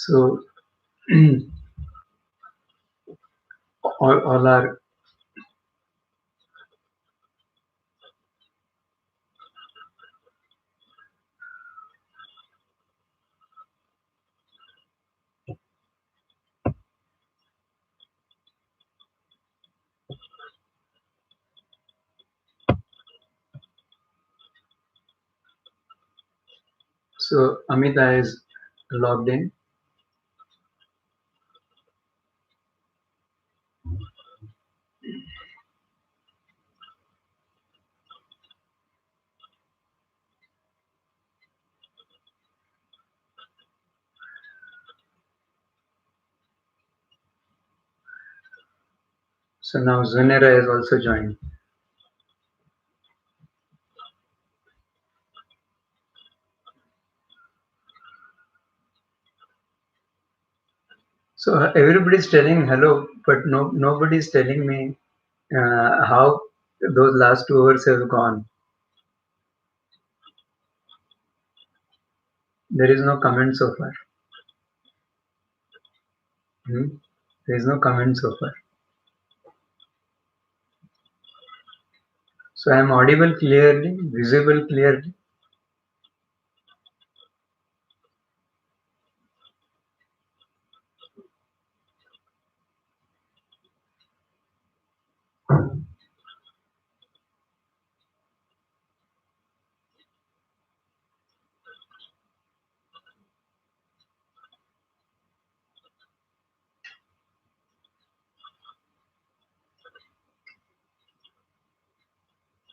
So all are so Amita is logged in. So now Zunera has also joined. So everybody's telling hello, but nobody's telling me how those last 2 hours have gone. There is no comment so far. Hmm? There is no comment so far. So I am audible clearly, visible clearly.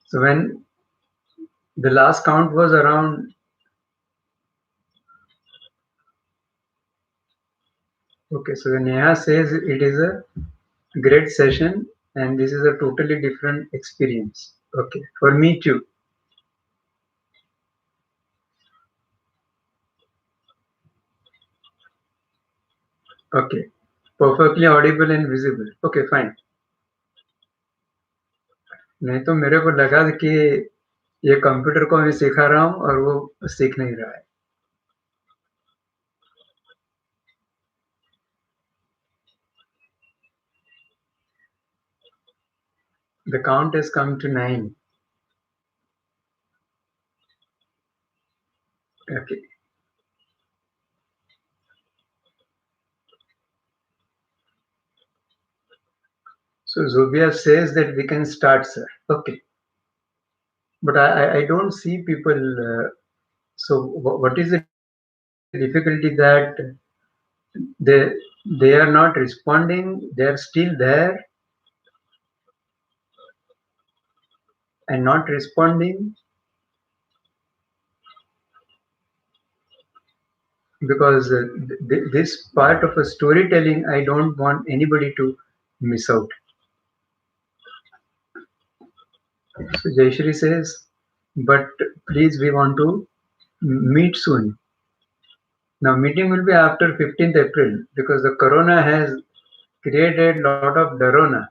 So when the last count was around, okay, so when Neha says it is a great session and this is a totally different experience. Okay, for me too. Okay, perfectly audible and visible. Okay, fine. नहीं तो मेरे को लगा कि ये computer को मैं सिखा रहा हूँ और वो सीख नहीं रहा है. The count has come to 9. Okay. So Zubia says that we can start, sir. Okay. But I don't see people. So what is the difficulty that they they are not responding? They are still there and not responding because this part of a storytelling I don't want anybody to miss out. So Jayashri says, but please we want to meet soon. Now meeting will be after 15th April because the corona has created a lot of Dorona.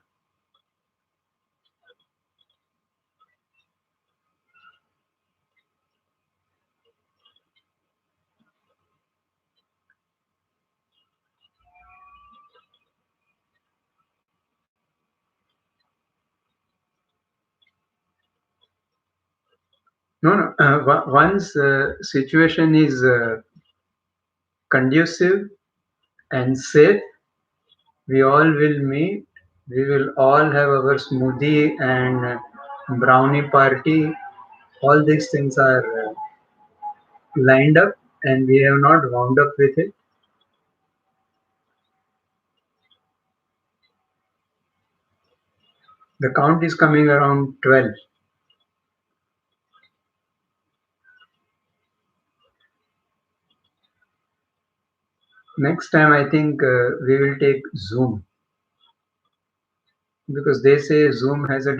No, no. Once situation is conducive and safe, we all will meet. We will all have our smoothie and brownie party. All these things are lined up, and we have not wound up with it. The count is coming around 12. Next time, I think we will take Zoom because they say Zoom has a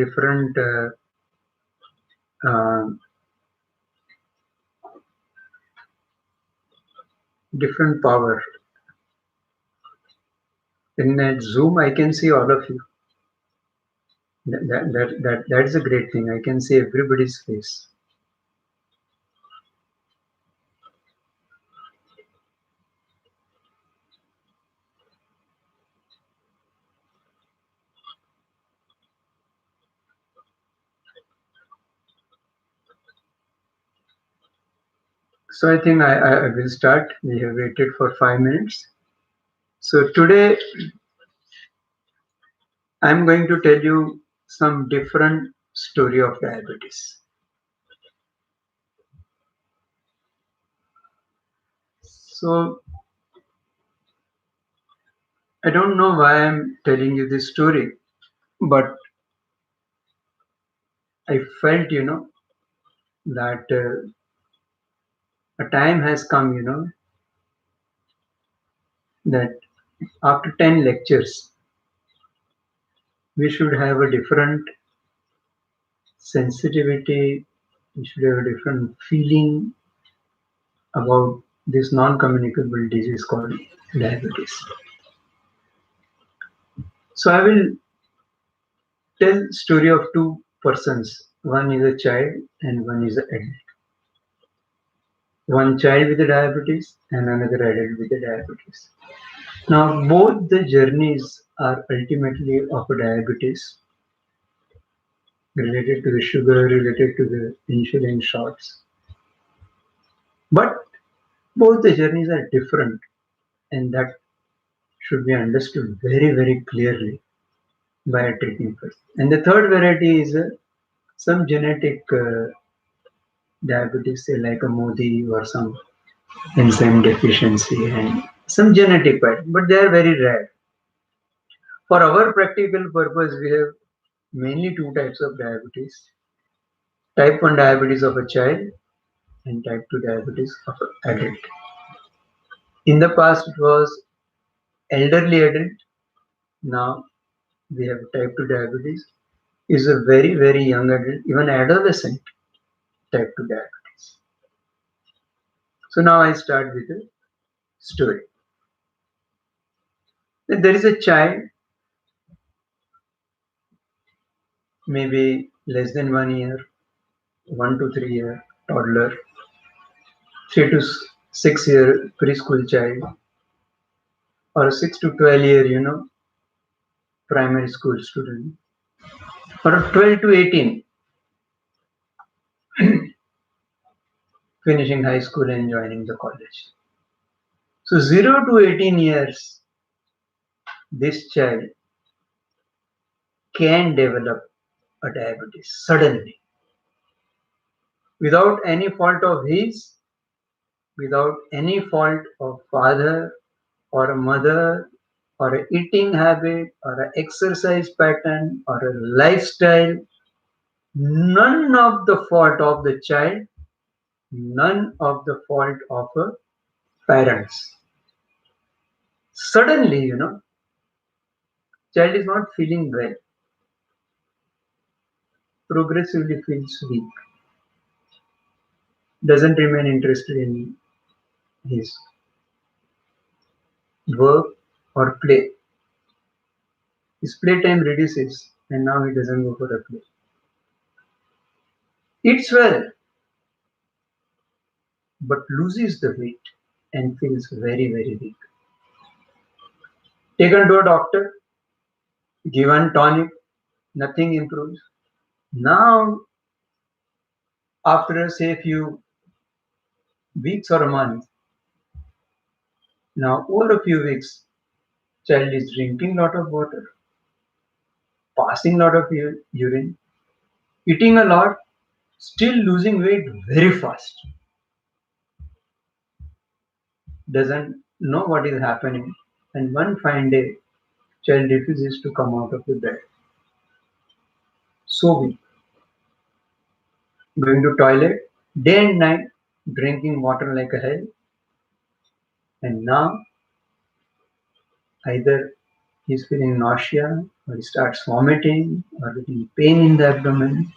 uh, different power. In that Zoom, I can see all of you. That's a great thing. I can see everybody's face. So I think I will start. We have waited for 5 minutes. So today I'm going to tell you some different story of diabetes. So I don't know why I'm telling you this story, but I felt, that a time has come, that after 10 lectures, we should have a different sensitivity, we should have a different feeling about this non-communicable disease called diabetes. So I will tell story of two persons. One is a child and one is an adult. One child with the diabetes and another adult with the diabetes. Now both the journeys are ultimately of a diabetes related to the sugar, related to the insulin shots. But both the journeys are different and that should be understood very, very clearly by a treating person. And the third variety is some genetic diabetes, say like a Modi or some enzyme deficiency and some genetic pattern, but they are very rare. For our practical purpose, we have mainly two types of diabetes: type 1 diabetes of a child and type 2 diabetes of an adult. In the past, it was elderly adult. Now we have type 2 diabetes. Is a very, very young adult, even adolescent type 2 diabetes. So now I start with a story. There is a child, maybe less than 1 year, 1 to 3 year toddler, 3 to 6 year preschool child, or a 6 to 12 year, primary school student, or a 12 to 18 finishing high school and joining the college. So 0 to 18 years, this child can develop a diabetes suddenly without any fault of his, without any fault of father or a mother or a eating habit or an exercise pattern or a lifestyle, none of the fault of the child, none of the fault of a parents. Suddenly, child is not feeling well, progressively feels weak, doesn't remain interested in his work or play. His playtime reduces and now he doesn't go for a play. Eats well but loses the weight and feels very, very weak. Taken to a doctor, given tonic, nothing improves. Now, after say few weeks or a month, now over a few weeks, child is drinking lot of water, passing lot of urine, eating a lot, still losing weight very fast. Doesn't know what is happening, and one fine day, child refuses to come out of the bed. So weak, going to toilet day and night, drinking water like a hell, and now either he's feeling nausea or he starts vomiting or getting pain in the abdomen,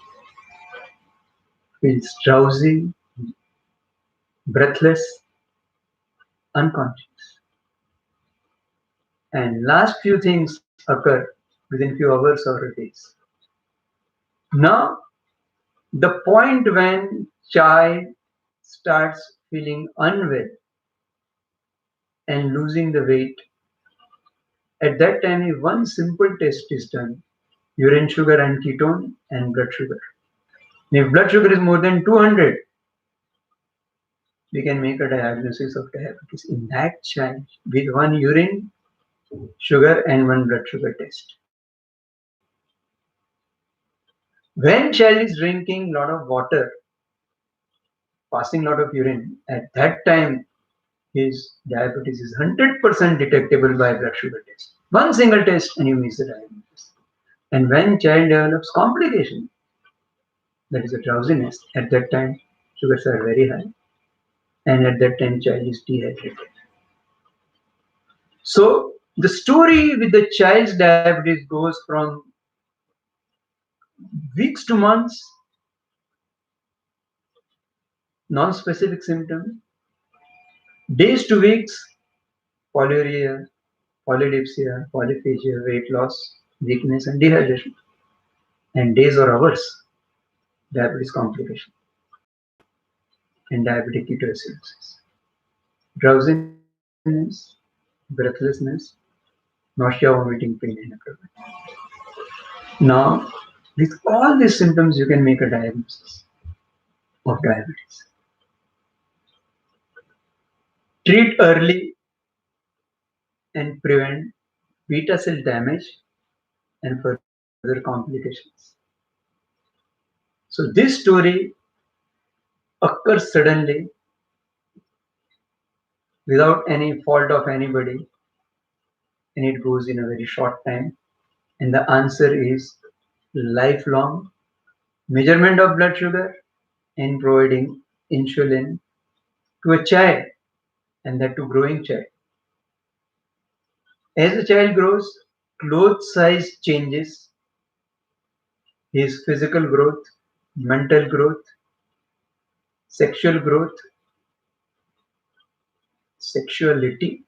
feels drowsy, breathless, unconscious. And last few things occur within few hours or days. Now, the point when child starts feeling unwell and losing the weight, at that time one simple test is done: urine sugar and ketone and blood sugar. If blood sugar is more than 200, we can make a diagnosis of diabetes in that child with one urine sugar and one blood sugar test. When child is drinking a lot of water, passing a lot of urine, at that time his diabetes is 100% detectable by blood sugar test. One single test and you miss the diagnosis. And when child develops complication, that is a drowsiness, at that time sugars are very high and at that time child is dehydrated. So the story with the child's diabetes goes from weeks to months, non-specific symptoms, days to weeks, polyuria, polydipsia, polyphagia, weight loss, weakness and dehydration, and days or hours, diabetes complication and diabetic ketoacidosis, drowsiness, breathlessness, nausea, vomiting, pain, and abdomen. Now, with all these symptoms, you can make a diagnosis of diabetes. Treat early and prevent beta cell damage and further complications. So this story occurs suddenly without any fault of anybody and it goes in a very short time. And the answer is lifelong measurement of blood sugar and providing insulin to a child and that to growing child. As the child grows, cloth size changes, his physical growth, mental growth, sexual growth, sexuality,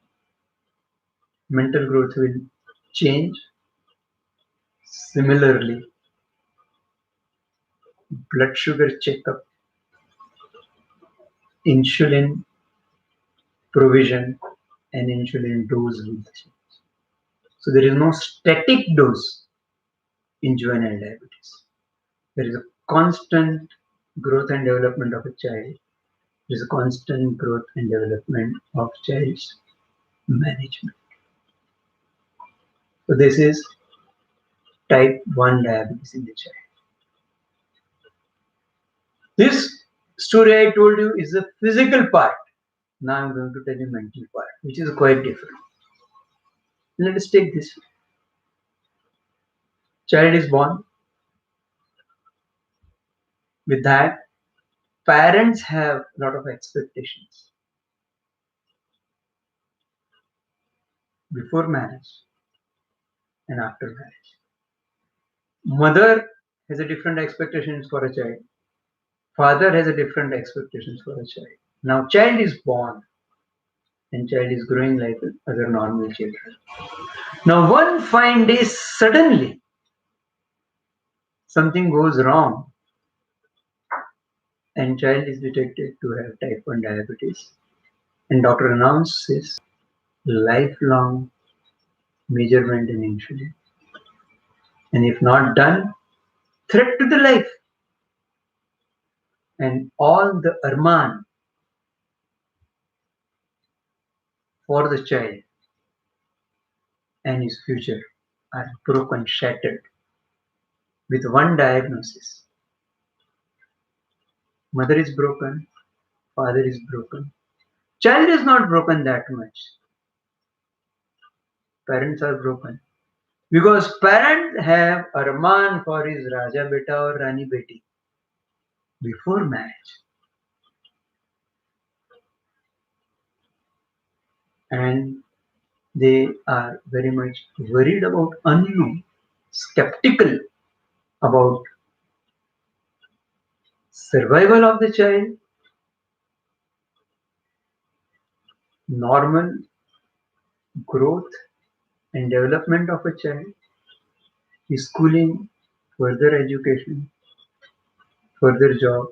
mental growth will change. Similarly, blood sugar checkup, insulin provision, and insulin dose will change. So there is no static dose in juvenile diabetes. There is a constant growth and development of a child. There is a constant growth and development of child's management. So this is type 1 diabetes in the child. This story I told you is the physical part. Now I'm going to tell you mental part, which is quite different. Let us take this. Child is born. With that, parents have a lot of expectations before marriage and after marriage. Mother has a different expectations for a child. Father has a different expectations for a child. Now child is born and child is growing like other normal children. Now one fine day suddenly something goes wrong and child is detected to have type 1 diabetes and doctor announces lifelong measurement in insulin. And if not done, threat to the life. And all the arman for the child and his future are broken, shattered with one diagnosis. Mother is broken, father is broken. Child is not broken that much. Parents are broken. Because parents have arman for his Raja Beta or Rani Beti before marriage. And they are very much worried about unknown, skeptical about survival of the child, normal growth and development of a child, schooling, further education, further job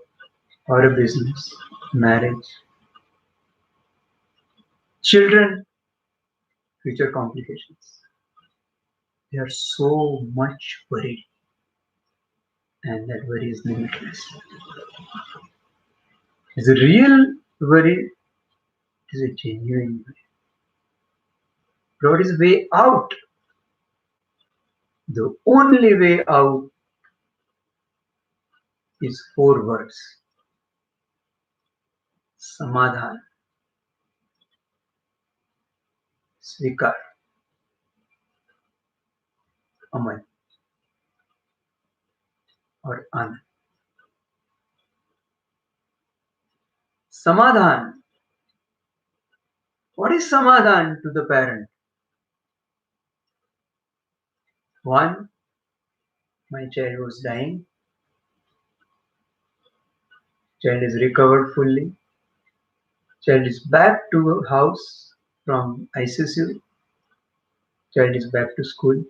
or a business, marriage, children, future complications. They are so much worried and that worry is limitless. The real Worry is a genuine way. What is way out? The only way out is four words: samadhan, svikar, amal, or anand. Samadhan. What is samadhan to the parent? One, my child was dying. Child is recovered fully. Child is back to house from ICU. Child is back to school.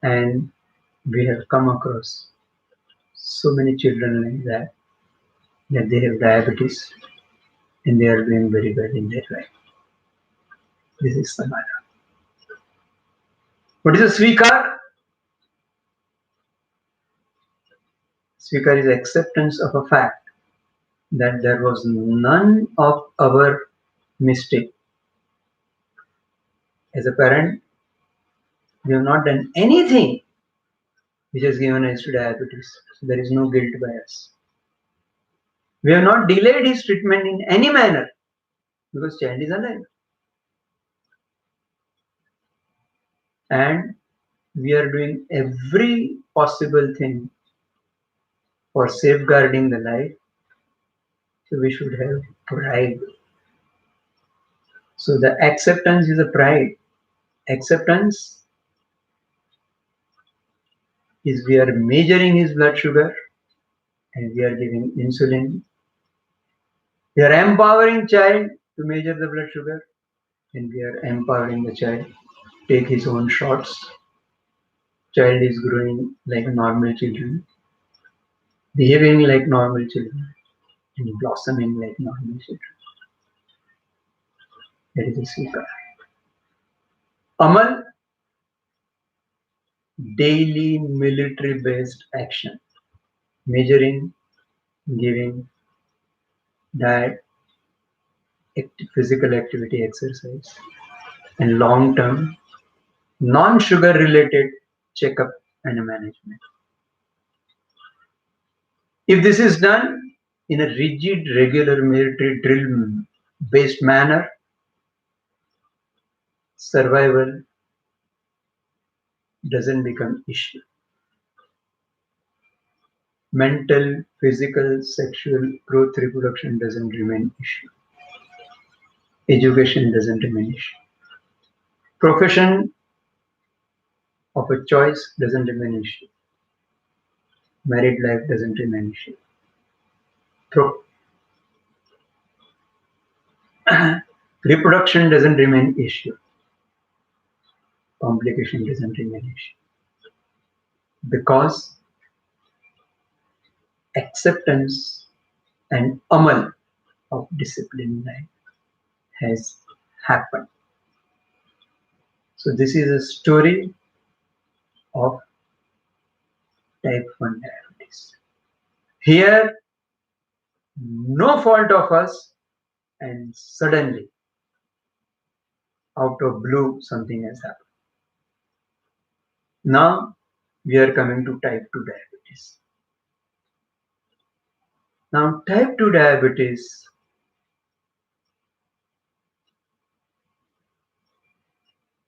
And we have come across so many children like that they have diabetes and they are doing very well in their life. This is samadhan. What is a svikar? Svikar is acceptance of a fact that there was none of our mistake. As a parent, we have not done anything which has given us to diabetes. So there is no guilt by us. We have not delayed his treatment in any manner because child is alive. And we are doing every possible thing for safeguarding the life. So we should have pride. So the acceptance is a pride. Acceptance is we are measuring his blood sugar and we are giving insulin. We are empowering child to measure the blood sugar and we are empowering the child take his own shots. Child is growing like normal children, behaving like normal children, and blossoming like normal children. That is a secret. Amal, daily military based action, measuring, giving, diet, physical activity, exercise, and long term, non sugar related checkup and management. If this is done in a rigid, regular military drill based manner, survival doesn't become issue. Mental, physical, sexual growth, reproduction doesn't remain issue. Education doesn't remain issue. Profession of a choice doesn't remain issue. Married life doesn't remain issue. Pro- Reproduction doesn't remain issue. Complication doesn't remain issue. Because acceptance and amal of discipline life has happened. So this is a story of type 1 diabetes. Here, no fault of us, and suddenly, out of blue, something has happened. Now, we are coming to type 2 diabetes. Now, type 2 diabetes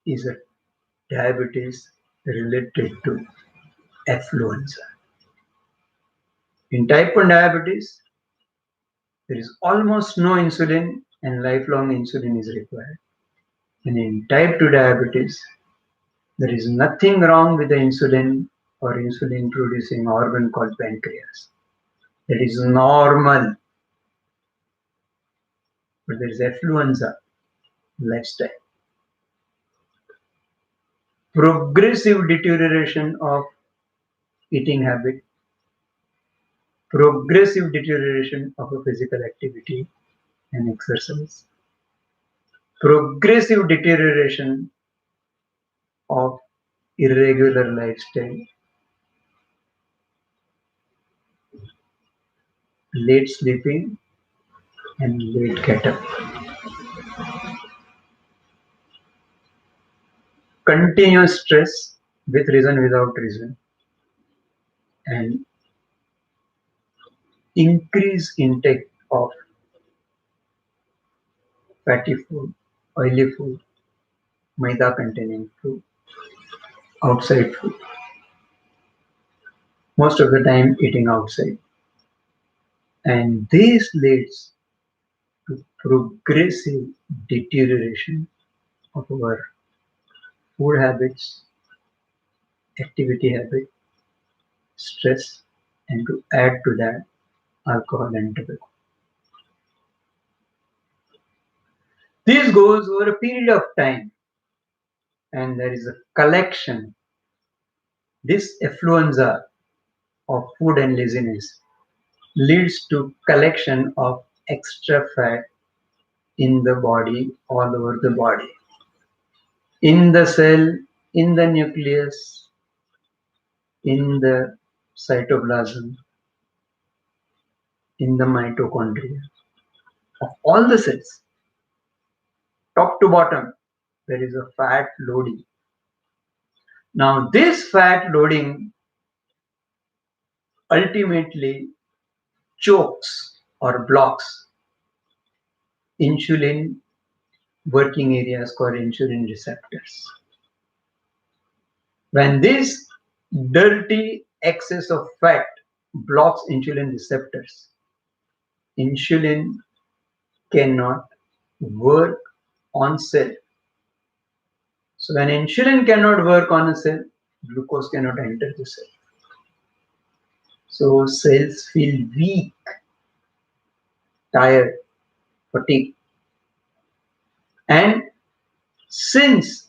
is a diabetes related to affluenza. In type 1 diabetes, there is almost no insulin and lifelong insulin is required. And in type 2 diabetes, there is nothing wrong with the insulin or insulin producing organ called pancreas. That is normal. But there is affluenza, lifestyle. Progressive deterioration of eating habit, progressive deterioration of a physical activity and exercise, progressive deterioration of irregular lifestyle, late sleeping, and late get up. Continuous stress with reason without reason, and increase intake of fatty food, oily food, maida containing food, outside food. Most of the time eating outside. And this leads to progressive deterioration of our food habits, activity habit, stress, and to add to that, alcohol and tobacco. This goes over a period of time, and there is a collection. This affluenza of food and laziness leads to collection of extra fat in the body, all over the body, in the cell, in the nucleus, in the cytoplasm, in the mitochondria of all the cells, top to bottom, there is a fat loading. Now, this fat loading ultimately chokes or blocks insulin working areas called insulin receptors. When this dirty excess of fat blocks insulin receptors, insulin cannot work on cell. So when insulin cannot work on a cell, glucose cannot enter the cell. So cells feel weak, tired, fatigued. And since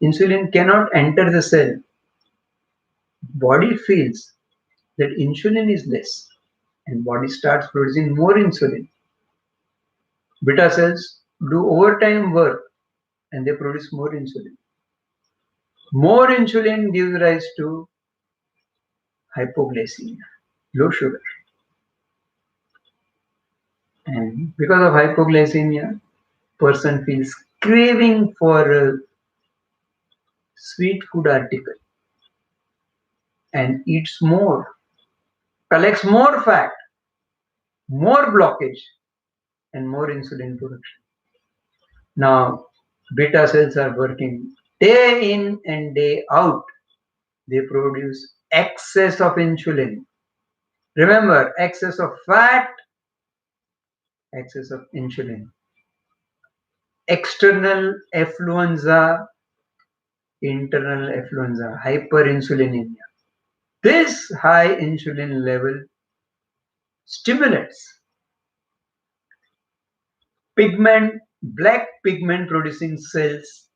insulin cannot enter the cell, body feels that insulin is less and body starts producing more insulin. Beta cells do overtime work and they produce more insulin. More insulin gives rise to hypoglycemia, low sugar. And because of hypoglycemia, person feels craving for a sweet food article and eats more, collects more fat, more blockage, and more insulin production. Now, beta cells are working day in and day out. They produce excess of insulin. Remember, excess of fat, excess of insulin. External affluenza, internal affluenza, hyperinsulinemia. This high insulin level stimulates black pigment producing cells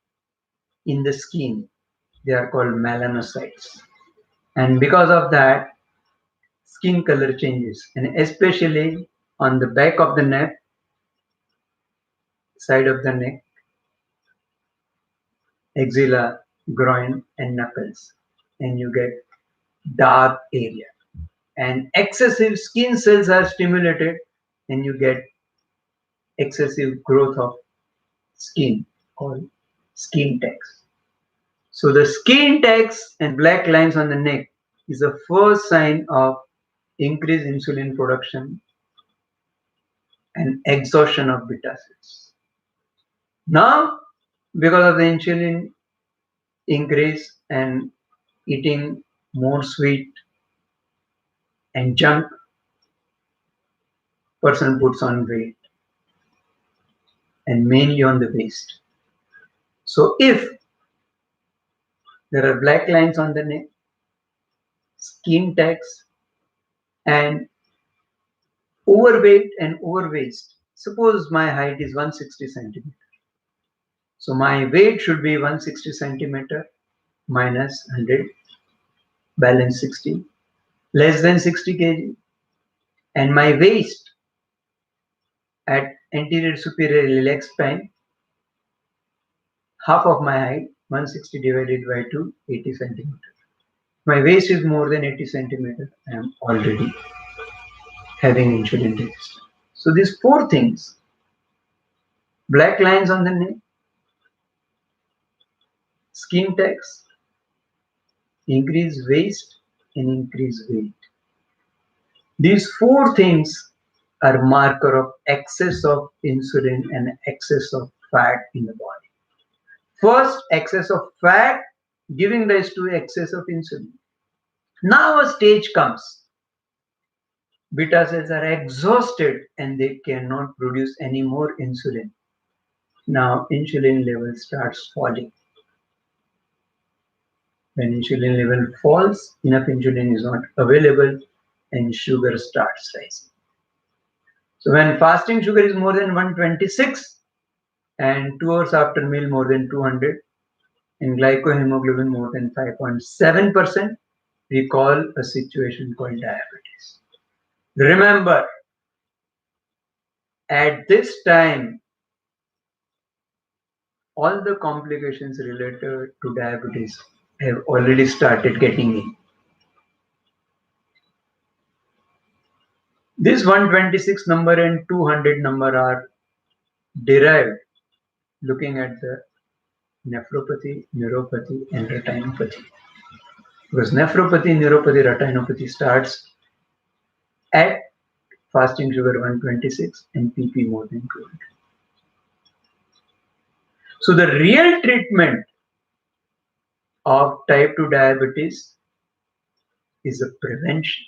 in the skin. They are called melanocytes. And because of that, skin color changes. And especially on the back of the neck, side of the neck, axilla, groin, and knuckles. And you get dark area. And excessive skin cells are stimulated, and you get excessive growth of skin called skin tags. So the skin tags and black lines on the neck is the first sign of increased insulin production and exhaustion of beta cells. Now, because of the insulin increase and eating more sweet and junk, person puts on weight and mainly on the waist. So if there are black lines on the neck, skin tags, and overweight and overwaist. Suppose my height is 160 centimeter. So my weight should be 160 centimeter minus 100, balance 60, less than 60 kg. And my waist at anterior superior iliac spine, half of my height, 160 divided by 2, 80 centimeter. My waist is more than 80 centimeter. I am already having insulin resistance. So these four things: black lines on the neck, skin tags, increased waist, and increased weight. These four things are marker of excess of insulin and excess of fat in the body. First, excess of fat giving rise to excess of insulin. Now a stage comes. Beta cells are exhausted and they cannot produce any more insulin. Now insulin level starts falling. When insulin level falls, enough insulin is not available and sugar starts rising. So when fasting sugar is more than 126 and 2 hours after meal more than 200 and glycohemoglobin more than 5.7%, we call a situation called diabetes. Remember, at this time, all the complications related to diabetes have already started getting in. This 126 number and 200 number are derived looking at the nephropathy, neuropathy, and retinopathy. Because nephropathy, neuropathy, retinopathy starts at fasting sugar 126 and PP more than 200. So the real treatment of type 2 diabetes is a prevention.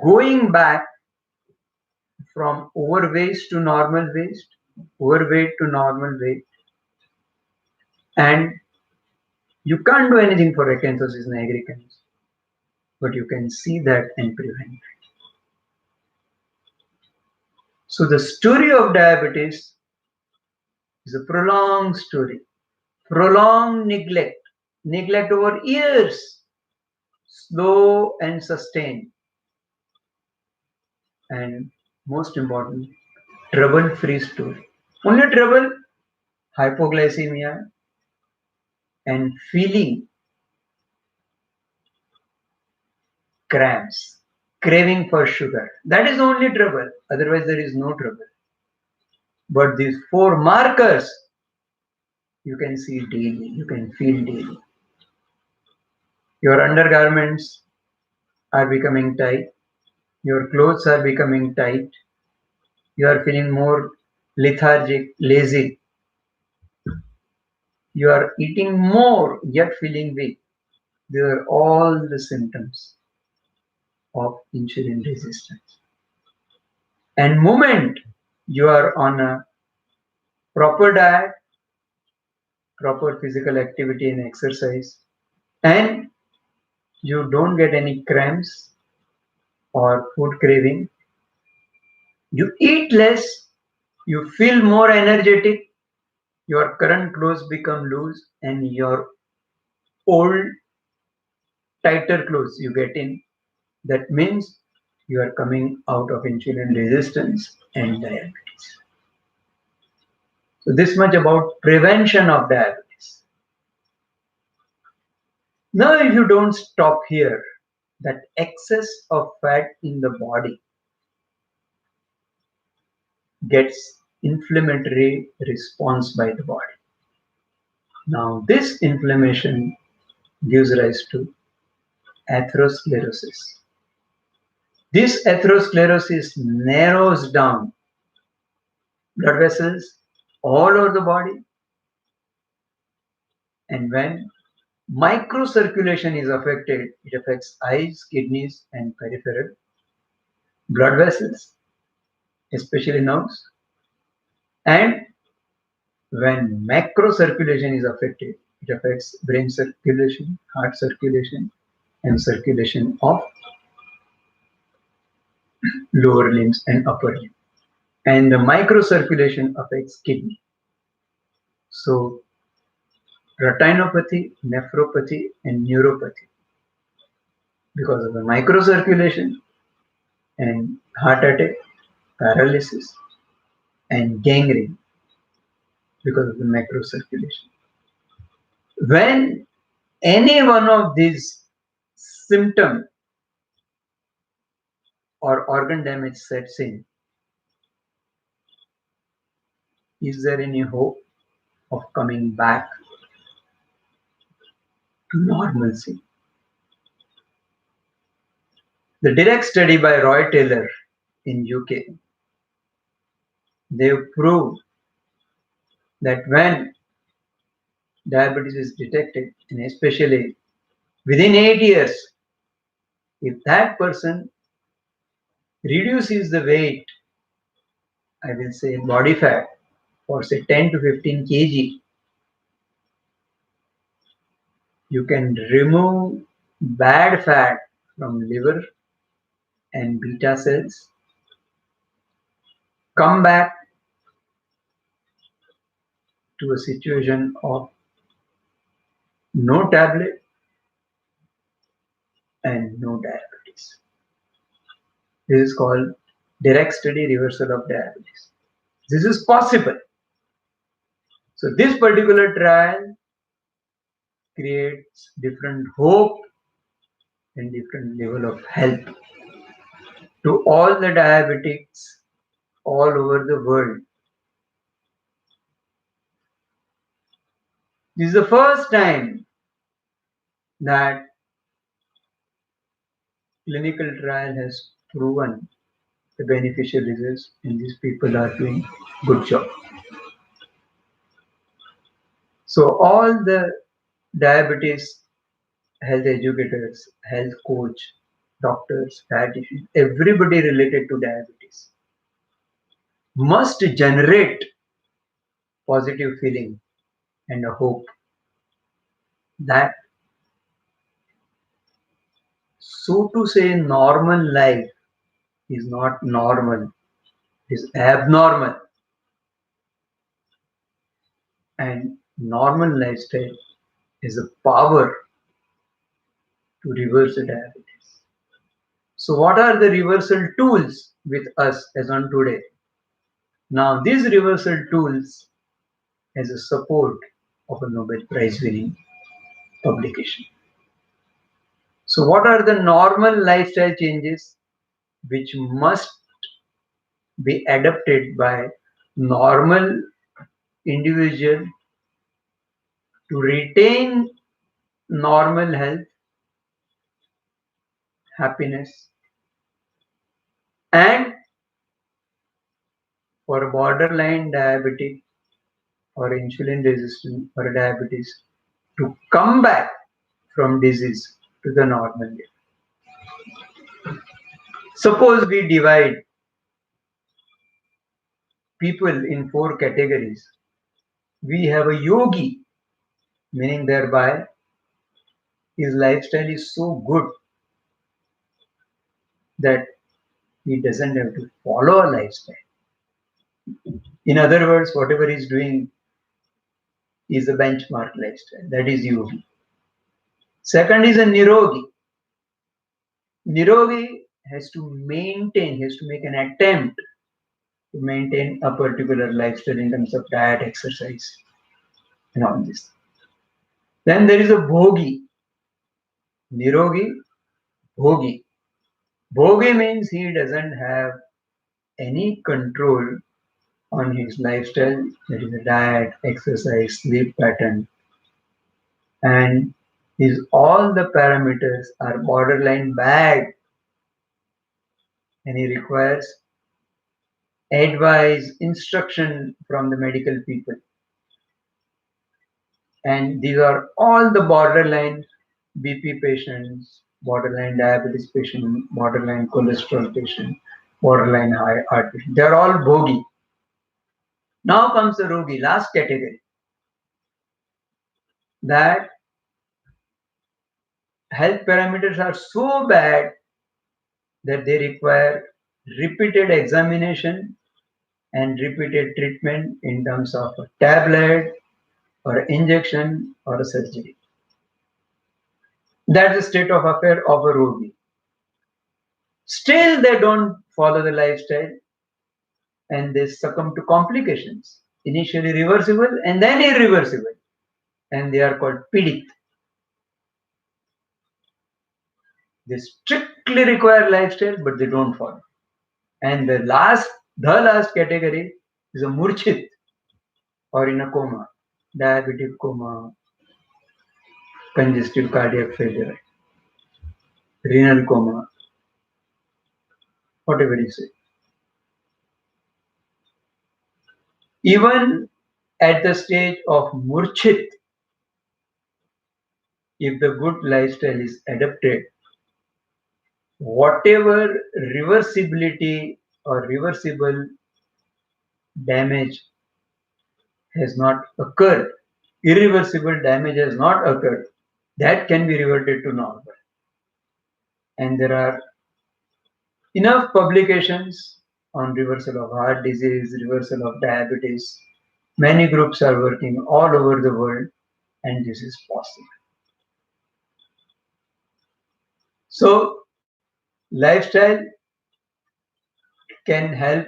Going back from overweight to normal weight, overweight to normal weight, and you can't do anything for acanthosis nigricans, but you can see that and prevent it. So the story of diabetes is a prolonged story, prolonged neglect over years, slow and sustained, and most important, trouble-free story. Only trouble, hypoglycemia and feeling cramps, craving for sugar. That is the only trouble. Otherwise, there is no trouble. But these four markers you can see daily, you can feel daily. Your undergarments are becoming tight, your clothes are becoming tight, you are feeling more lethargic, lazy, you are eating more yet feeling weak. These are all the symptoms of insulin resistance. And moment you are on a proper diet, proper physical activity and exercise, and you don't get any cramps or food craving, you eat less, you feel more energetic, your current clothes become loose, and your old, tighter clothes you get in. That means you are coming out of insulin resistance and diabetes. So, this much about prevention of diabetes. Now, if you don't stop here, that excess of fat in the body gets inflammatory response by the body. Now, this inflammation gives rise to atherosclerosis. This atherosclerosis narrows down blood vessels all over the body, and when microcirculation is affected, it affects eyes, kidneys, and peripheral blood vessels, especially nerves. And when macrocirculation is affected, it affects brain circulation, heart circulation, and circulation of lower limbs and upper limb. And the microcirculation affects kidney. So retinopathy, nephropathy, and neuropathy because of the microcirculation, and heart attack, paralysis, and gangrene because of the macrocirculation. When any one of these symptoms or organ damage sets in, is there any hope of coming back to normalcy? The direct study by Roy Taylor in UK, they proved that when diabetes is detected, and especially within 8 years, if that person reduces the weight, I will say body fat, for say 10 to 15 kg, you can remove bad fat from liver and beta cells, come back to a situation of no tablet and no diabetes. This is called direct study reversal of diabetes. This is possible. So this particular trial creates different hope and different level of health to all the diabetics all over the world. This is the first time that clinical trial has proven the beneficial results, and these people are doing good job. So all the diabetes health educators, health coach, doctors, dietitians, everybody related to diabetes must generate positive feeling and a hope that, so to say, normal life is not normal, is abnormal, and normal lifestyle is a power to reverse the diabetes. So what are the reversal tools with us as on today? Now these reversal tools has a support of a Nobel Prize winning publication. So what are the normal lifestyle changes which must be adopted by normal individual to retain normal health, happiness, and for a borderline diabetic or insulin resistant or diabetes to come back from disease to the normal level. Suppose we divide people in four categories. We have a yogi, meaning thereby his lifestyle is so good that he doesn't have to follow a lifestyle. In other words, whatever he's doing is a benchmark lifestyle. That is yogi. Second is a nirogi. Nirogi has to maintain, has to make an attempt to maintain a particular lifestyle in terms of diet, exercise, and all this. Then there is a bhogi. Nirogi, bhogi. Bhogi means he doesn't have any control on his lifestyle, that is a diet, exercise, sleep pattern, and his all the parameters are borderline bad, and he requires advice, instruction from the medical people. And these are all the borderline BP patients, borderline diabetes patient, borderline cholesterol patient, borderline high heart patient. They are all bhogi. Now comes the rogi, last category, that health parameters are so bad that they require repeated examination and repeated treatment in terms of a tablet or injection or a surgery. That's the state of affair of a rogi. Still, they don't follow the lifestyle and they succumb to complications, initially reversible and then irreversible, and they are called pidit. They strictly strictly require lifestyle, but they don't follow. And the last category is a murchit or in a coma, diabetic coma, congestive cardiac failure, renal coma, whatever you say. Even at the stage of murchit, if the good lifestyle is adapted, whatever reversibility or reversible damage has not occurred, irreversible damage has not occurred, that can be reverted to normal. And there are enough publications on reversal of heart disease, reversal of diabetes. Many groups are working all over the world, and this is possible. So, lifestyle can help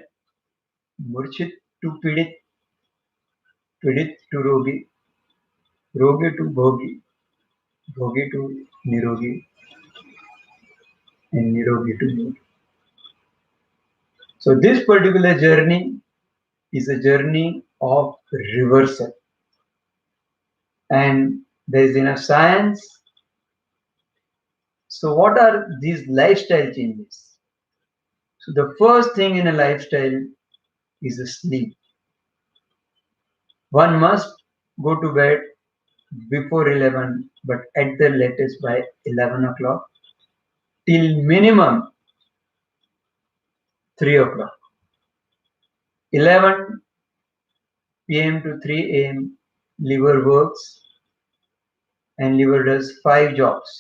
murchit to pidit, pidit to rogi, rogi to bhogi, bhogi to nirogi, and nirogi to yogi. So, this particular journey is a journey of reversal, and there is enough science. So, what are these lifestyle changes? So, the first thing in a lifestyle is a sleep. One must go to bed before 11, but at the latest by 11 o'clock till minimum 3 o'clock. 11 p.m. to 3 a.m. liver works and liver does five jobs.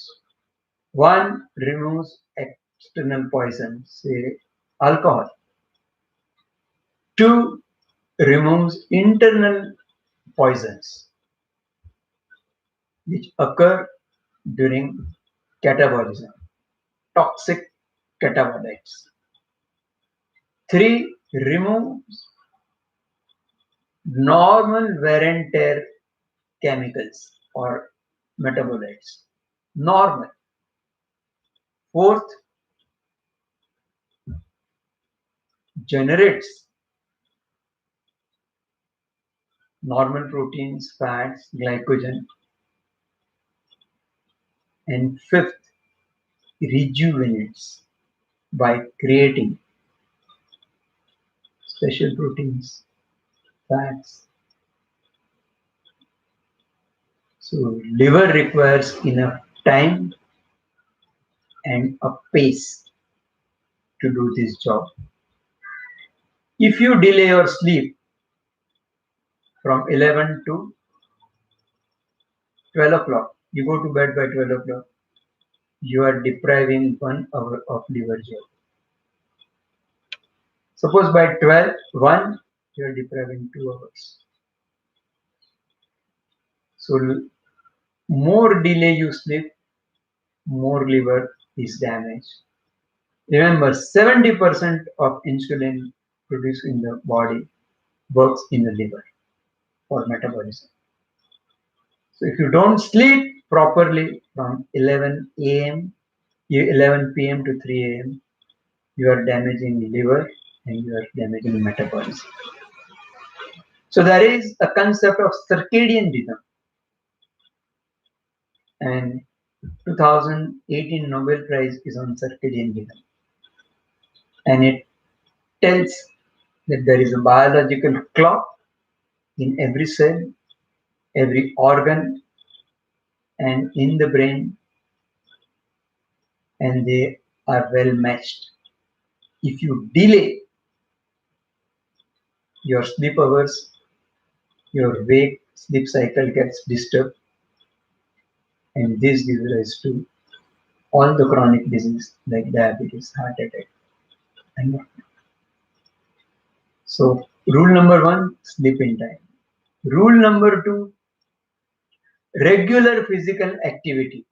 One removes external poison, say alcohol. Two removes internal poisons which occur during catabolism, toxic catabolites. Three removes normal wear and tear chemicals or metabolites. Normal. Fourth, generates normal proteins, fats, glycogen. And fifth, rejuvenates by creating special proteins, fats. So liver requires enough time and a pace to do this job. If you delay your sleep from 11 to 12 o'clock, you go to bed by 12 o'clock, you are depriving 1 hour of liver job. Suppose by 12, 1, you are depriving 2 hours. So more delay you sleep, more liver is damaged. Remember, 70% of insulin produced in the body works in the liver for metabolism. So if you don't sleep properly from 11 a.m., 11 p.m. to 3 a.m., you are damaging liver and you are damaging metabolism. So there is a concept of circadian rhythm, and 2018 Nobel Prize is on circadian rhythm, and it tells that there is a biological clock in every cell, every organ, and in the brain, and they are well matched. If you delay your sleep hours, your wake sleep cycle gets disturbed, and this gives rise to all the chronic disease like diabetes, heart attack, and more. So, rule number one, sleep in time. Rule number two, regular physical activity,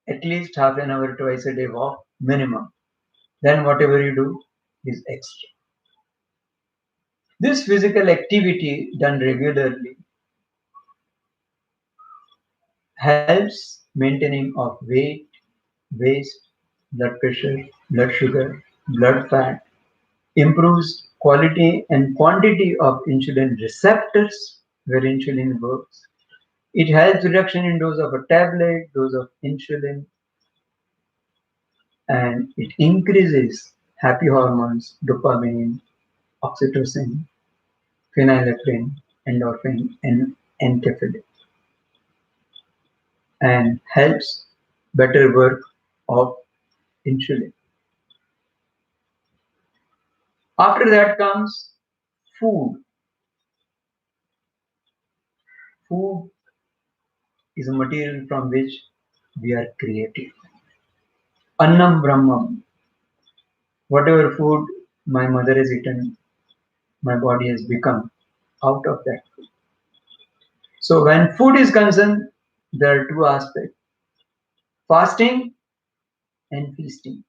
at least half an hour twice a day walk minimum. Then whatever you do is extra. This physical activity done regularly helps maintaining of weight, waist, blood pressure, blood sugar, blood fat, improves quality and quantity of insulin receptors where insulin works. It helps reduction in dose of a tablet, dose of insulin, and it increases happy hormones, dopamine, oxytocin, phenylephrine, endorphin, and enkephalin, and helps better work of insulin. After that comes food. Food is a material from which we are created. Annam Brahmam. Whatever food my mother has eaten, my body has become out of that food. So when food is concerned, there are two aspects: fasting and feasting.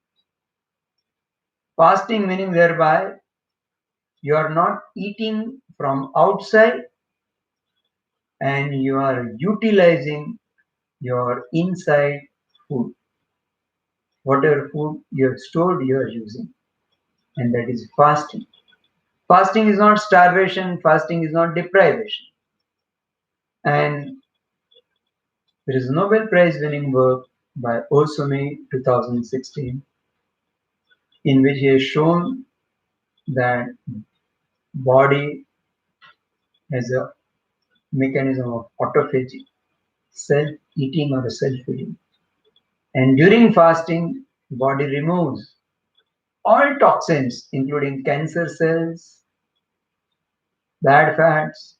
Fasting meaning thereby you are not eating from outside and you are utilizing your inside food. Whatever food you have stored, you are using, and that is fasting. Fasting is not starvation, fasting is not deprivation. And there is a Nobel Prize winning work by Osumi 2016 in which he has shown that body has a mechanism of autophagy, self-eating or self-feeding. And during fasting, body removes all toxins, including cancer cells, bad fats,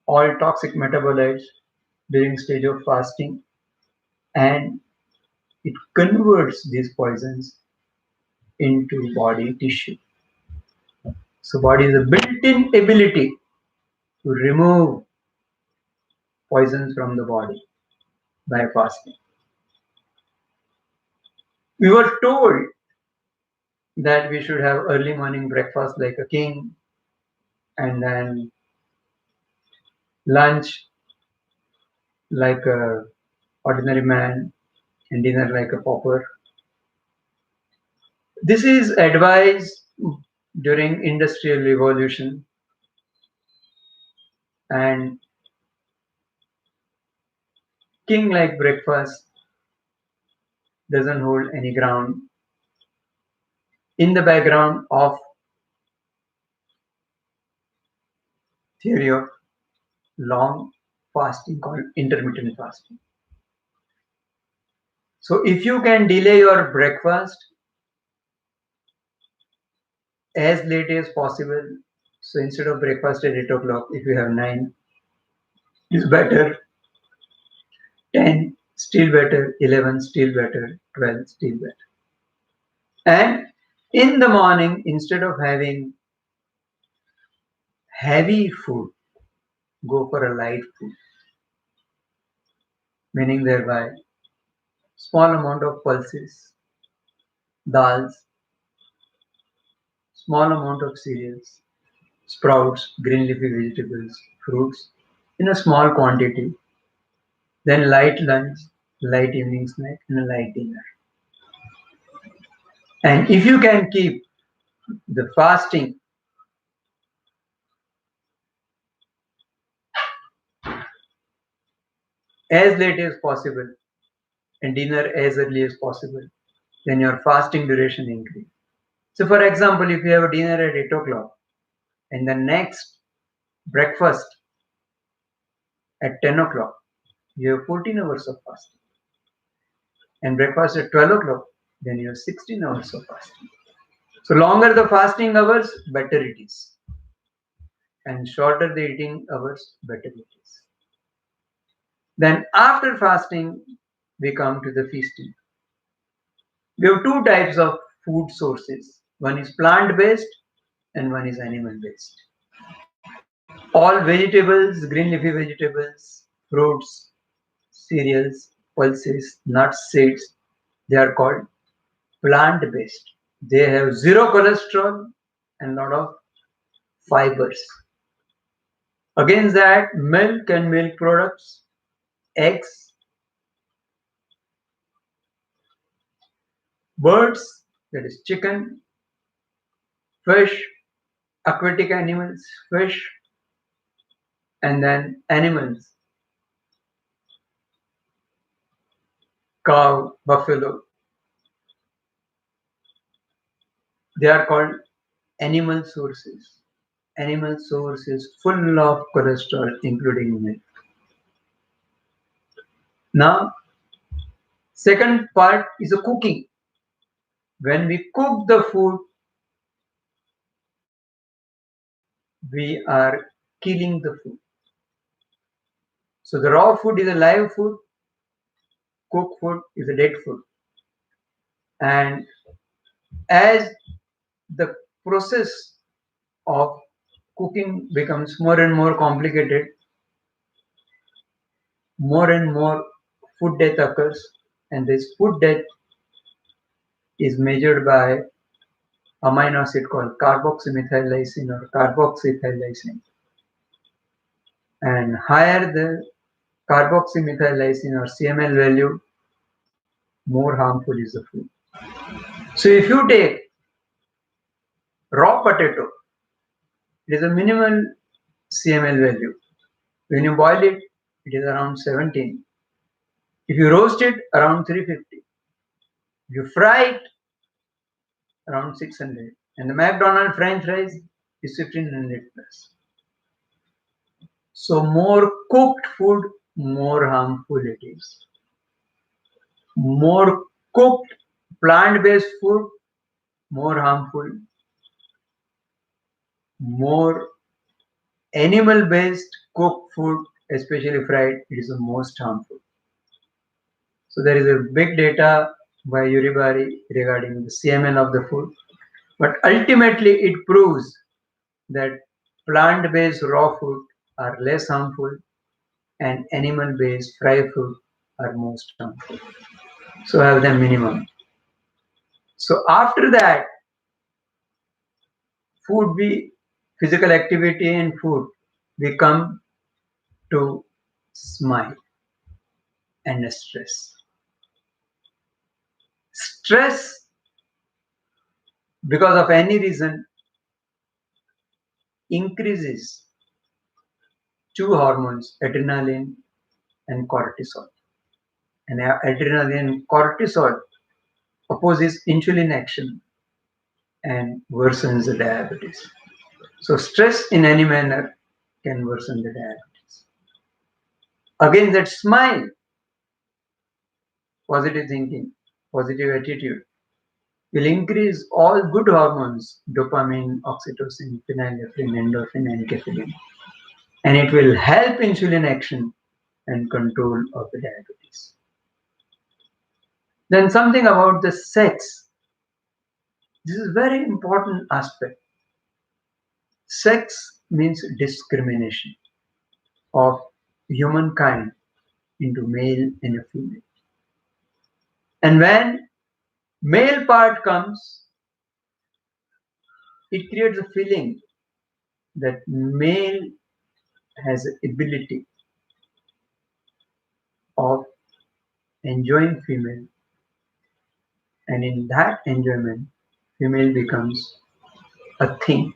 all toxic metabolites during stage of fasting, and it converts these poisons into body tissue. So body is a built-in ability to remove poisons from the body by fasting. We were told that we should have early morning breakfast like a king, and then lunch like a ordinary man, and dinner like a pauper. This is advised during industrial revolution, and king like breakfast doesn't hold any ground in the background of theory of long fasting called intermittent fasting. So if you can delay your breakfast as late as possible, so instead of breakfast at 8 o'clock, if you have 9, is better, 10 still better, 11 still better, 12 still better. And in the morning, instead of having heavy food, go for a light food, meaning thereby small amount of pulses, dals, small amount of cereals, sprouts, green leafy vegetables, fruits in a small quantity, then light lunch, light evening snack, and a light dinner. And if you can keep the fasting as late as possible and dinner as early as possible, then your fasting duration increase. So, for example, if you have a dinner at 8 o'clock and the next breakfast at 10 o'clock, you have 14 hours of fasting. And breakfast at 12 o'clock, then you have 16 hours of fasting. So, longer the fasting hours, better it is. And shorter the eating hours, better it is. Then, after fasting, we come to the feasting. We have two types of food sources: one is plant based and one is animal based. All vegetables, green leafy vegetables, fruits, cereals, pulses, nuts, seeds, they are called plant based. They have zero cholesterol and lot of fibers. Against that, milk and milk products, eggs, Birds, that is chicken, fish, aquatic animals, fish, and then animals, cow, buffalo, they are called animal sources. Animal source is full of cholesterol, including milk. Now, second part is the cooking. When we cook the food, we are killing the food. So the raw food is a live food, cooked food is a dead food. And as the process of cooking becomes more and more complicated, more and more food death occurs, and this food death is measured by amino acid called carboxymethyl lysine or carboxyethyl lysine. And higher the carboxymethyl lysine or CML value, more harmful is the food. So if you take raw potato, it is a minimal CML value. When you boil it, it is around 17. If you roast it, around 350. If you fry it, around 600. And the McDonald's French fries is 1500 plus. So more cooked food, more harmful it is. More cooked plant-based food, more harmful. More animal-based cooked food, especially fried, it is the most harmful. So there is a big data by Uribari regarding the CML of the food. But ultimately it proves that plant-based raw food are less harmful and animal-based fried food are most harmful. So have them minimum. So after that, food we physical activity and food, we come to smile and stress. Stress, because of any reason, increases two hormones, adrenaline and cortisol. And adrenaline and cortisol opposes insulin action and worsens the diabetes. So stress in any manner can worsen the diabetes. Again, that smile, positive thinking, positive attitude will increase all good hormones, dopamine, oxytocin, phenylephrine, endorphin, and caffeine. And it will help insulin action and control of the diabetes. Then something about the sex. This is a very important aspect. Sex means discrimination of humankind into male and a female. And when male part comes, it creates a feeling that male has the ability of enjoying female, and in that enjoyment, female becomes a thing.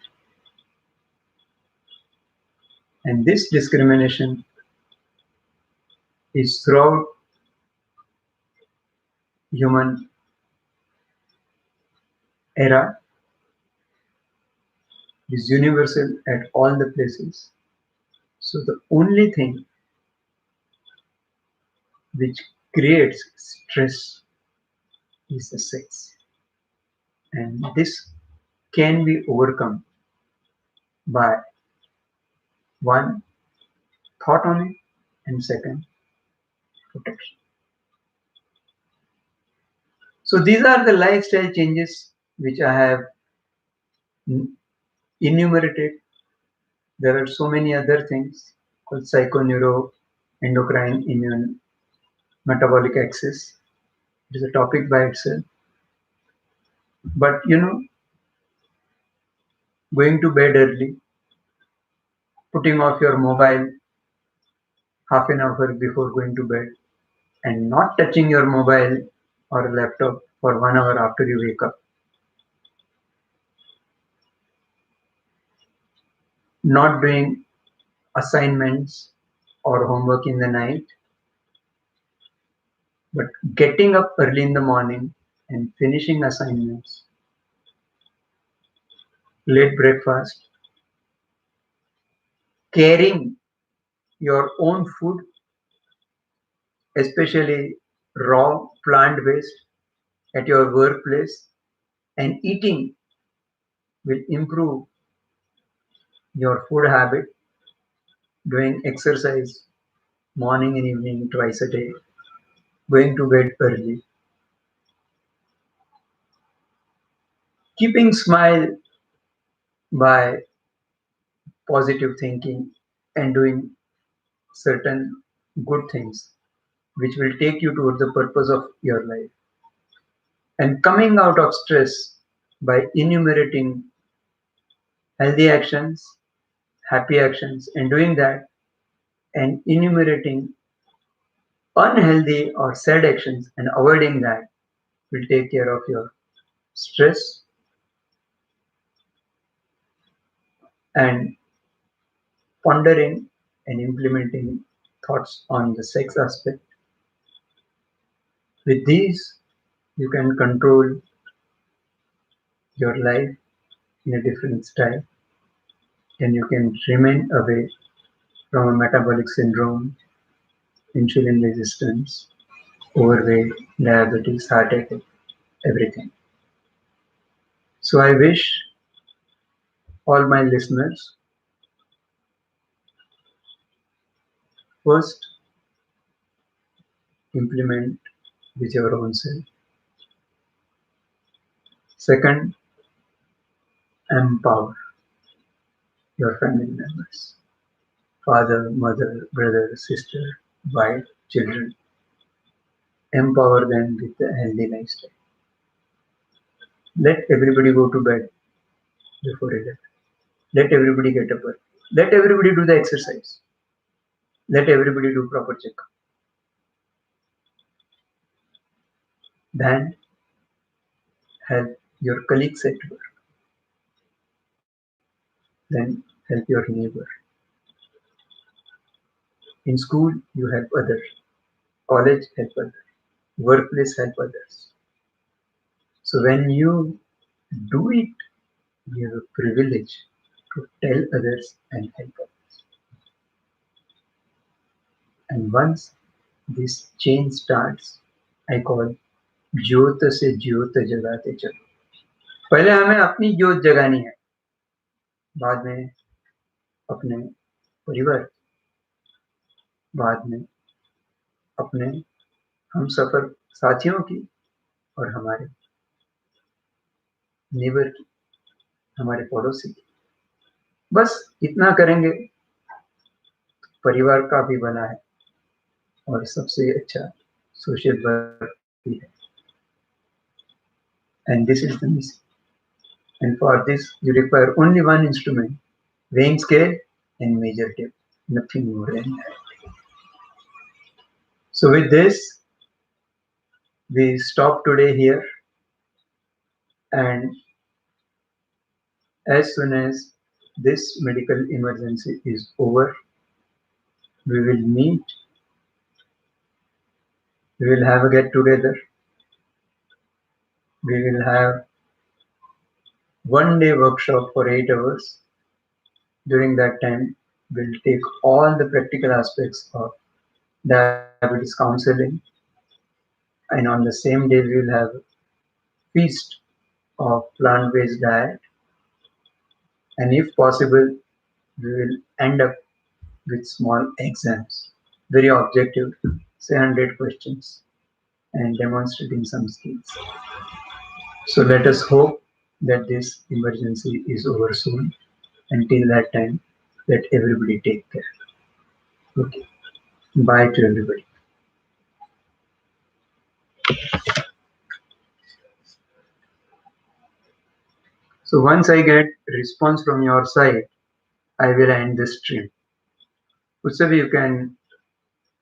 And this discrimination is throughout human era, is universal at all the places. So the only thing which creates stress is the sex. And this can be overcome by one, thought on it, and second, protection. So these are the lifestyle changes which I have enumerated. There are so many other things called psychoneuro, endocrine, immune, metabolic axis. It is a topic by itself. But going to bed early, putting off your mobile half an hour before going to bed, and not touching your mobile or laptop for 1 hour after you wake up. Not doing assignments or homework in the night, but getting up early in the morning and finishing assignments, late breakfast, carrying your own food, especially raw plant based, at your workplace, and eating will improve your food habit, doing exercise morning and evening twice a day, going to bed early, keeping smile by positive thinking and doing certain good things which will take you toward the purpose of your life, and coming out of stress by enumerating healthy actions, happy actions, and doing that, and enumerating unhealthy or sad actions and avoiding that will take care of your stress. And pondering and implementing thoughts on the sex aspect. With these, you can control your life in a different style, and you can remain away from a metabolic syndrome, insulin resistance, overweight, diabetes, heart attack, everything. So I wish all my listeners, first, implement with your own self. Second, empower your family members, father, mother, brother, sister, wife, children. Empower them with a healthy lifestyle. Let everybody go to bed before 11. Let everybody get up early. Let everybody do the exercise. Let everybody do proper checkup. Then help your colleagues at work. Then help your neighbor. In school, you help others. College, help others. Workplace, help others. So when you do it, you have a privilege to tell others and help others. And once this chain starts, I call ज्योत से ज्योत जगाते चलो. पहले हमें अपनी ज्योत जगानी है, बाद में अपने परिवार, बाद में अपने हम सफर साथियों की और हमारे नेबर की, हमारे पड़ोसी की. बस इतना करेंगे परिवार का भी भला है और सबसे अच्छा सोशल वर्क भी है. And this is the mission. And for this, you require only one instrument, weighing scale and measure tape, nothing more than that. So with this, we stop today here, and as soon as this medical emergency is over, we will meet, we will have a get together, we will have 1 day workshop for 8 hours. During that time, we'll take all the practical aspects of diabetes counseling, and on the same day, we will have feast of plant-based diet, and if possible, we will end up with small exams, very objective, say 100 questions, and demonstrating some skills. So let us hope that this emergency is over soon. Until that time, let everybody take care. Okay. Bye to everybody. So once I get response from your side, I will end this stream. Utsavi, you can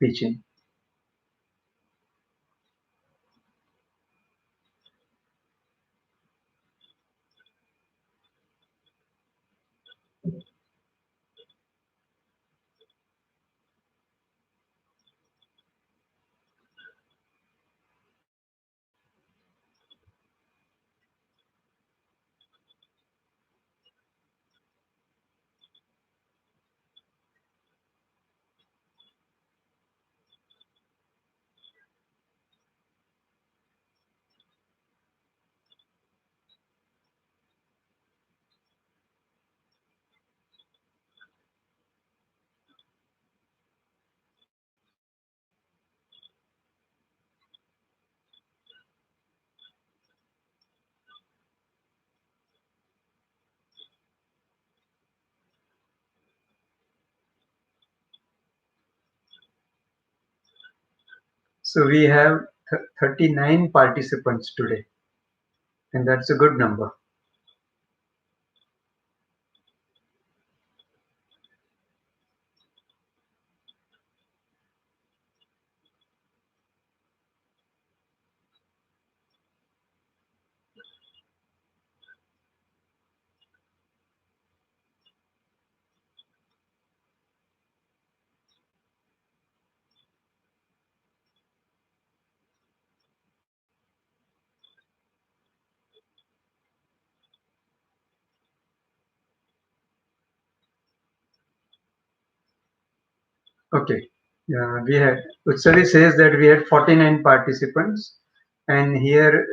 pitch in. So we have 39 participants today, and that's a good number. Okay. We had Utsavi says that we had 49 participants, and here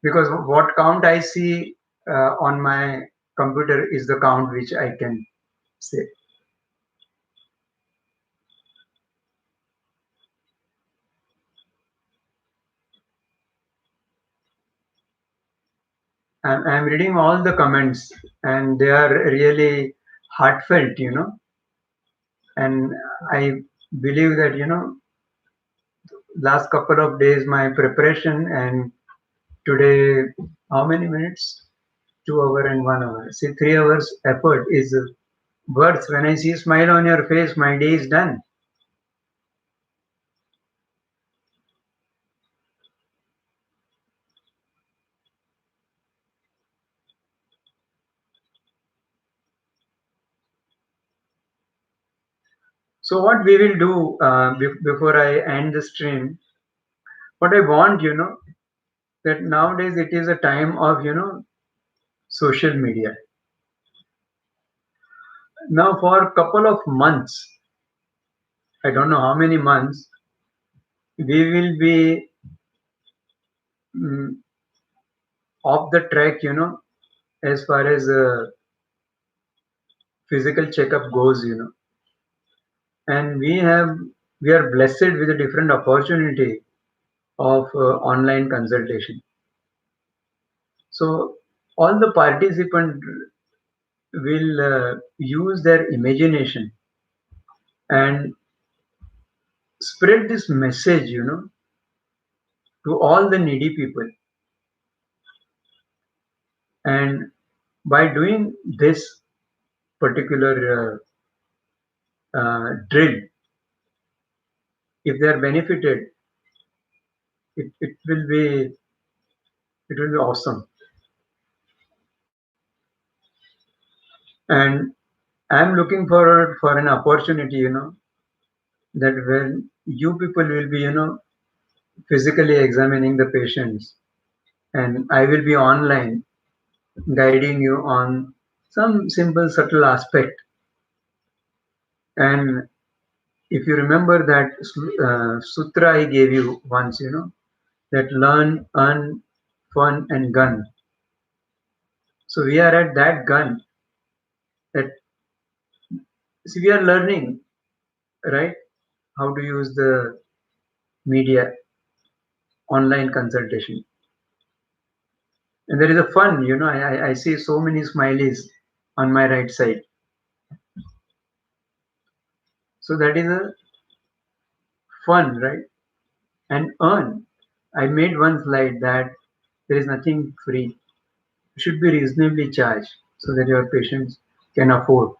because what count I see on my computer is the count which I can say. I'm reading all the comments, and they are really heartfelt, and I believe that last couple of days my preparation and today how many minutes, 2 hour and 1 hour, see 3 hours effort is worth. When I see a smile on your face, my day is done. So what we will do before I end the stream, what I want, that nowadays it is a time of social media. Now for a couple of months, I don't know how many months, we will be mm, off the track, as far as physical checkup goes, and we are blessed with a different opportunity of online consultation. So all the participants will use their imagination and spread this message, to all the needy people. And by doing this particular drill, if they are benefited, it will be awesome. And I'm looking forward for an opportunity, that when you people will be, physically examining the patients, and I will be online guiding you on some simple, subtle aspect. And if you remember that sutra I gave you once, that learn, earn, fun, and gun. So we are at that gun that see, we are learning, right, how to use the media online consultation. And there is a fun, I see so many smileys on my right side. So that is a fun, right? And earn. I made one slide that there is nothing free. It should be reasonably charged so that your patients can afford.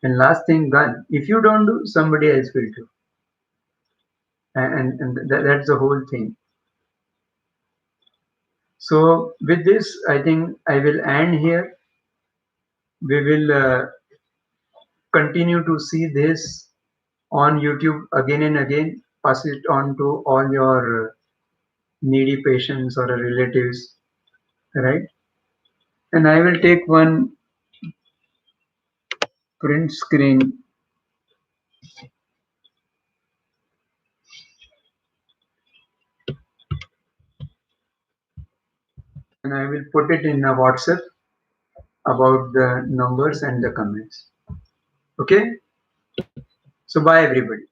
And last thing, gun. If you don't do, somebody else will do. And that's the whole thing. So with this, I think I will end here. We will continue to see this on YouTube again and again. Pass it on to all your needy patients or relatives, right? And I will take one print screen and I will put it in a WhatsApp about the numbers and the comments. Okay? So bye everybody.